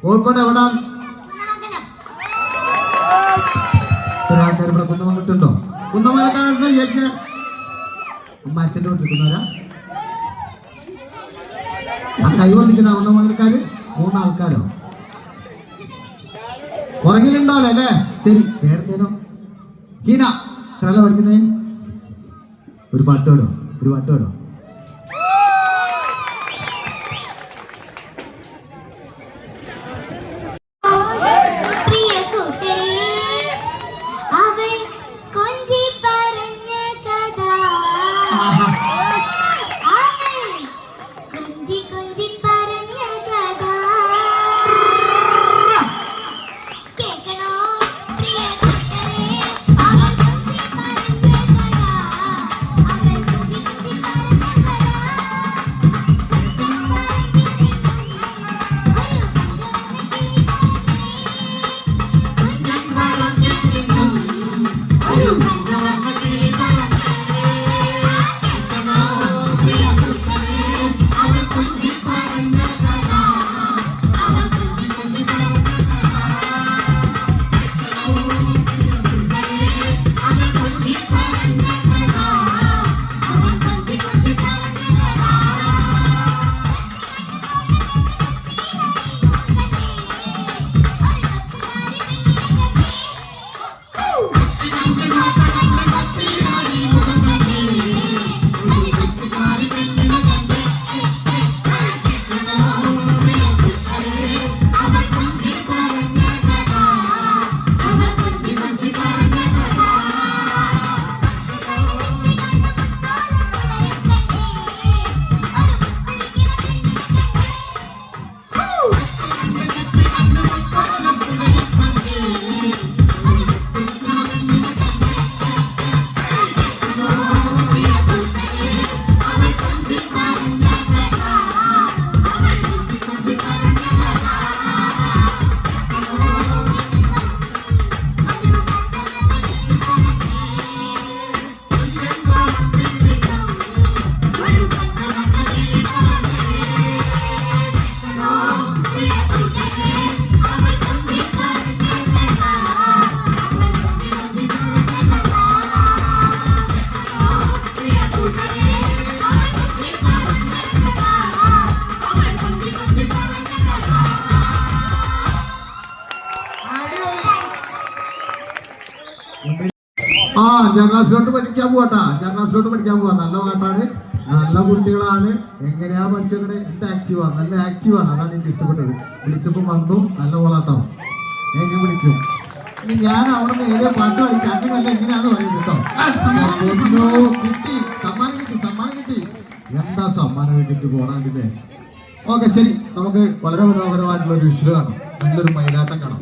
കോഴിക്കോട് എവിടെ ആൾക്കാർ ഇവിടെ കുന്നമംഗലത്തുണ്ടോ? കുന്നമംഗലക്കാരെന്ന് വിചാരിച്ച മരത്തിന്റെ കൊണ്ടിരിക്കുന്നവരാ ആ കൈ വന്നിക്കുന്ന കുന്നമംഗലക്കാര് 3 ആൾക്കാരോ പുറകിലുണ്ടാവല്ലോ അല്ലേ? ശരി, പേരെന്തേനോ? ഹീന. എത്രയല്ല പഠിക്കുന്നേ? ഒരു പാട്ട് പാടോ? ജർണാസിലോട്ട് പഠിക്കാൻ പോവാ. നല്ല പാട്ടാണ്, നല്ല കുട്ടികളാണ്. എങ്ങനെയാ പഠിച്ചത്? നല്ല ആക്റ്റീവാണ്. അതാണ് എനിക്ക് ഇഷ്ടപ്പെട്ടത്. വിളിച്ചപ്പോൾ വന്നു, നല്ല പോളാട്ടോ. എന്നെ വിളിക്കും. ഞാൻ അവിടെ നിന്ന് ഏരിയ പാട്ട് കളിക്കാം. അങ്ങനെയല്ല, എങ്ങനെയാന്ന് പറയും കേട്ടോ. കിട്ടി, സമ്മാനം കിട്ടി. എന്താ സമ്മാനം കിട്ടിട്ട് പോണാണ്ടില്ലേ? ഓക്കെ, ശരി. നമുക്ക് വളരെ മനോഹരമായിട്ടുള്ള ഒരു വിഷയം കാണാം. നല്ലൊരു മയിലാട്ടം കാണാം.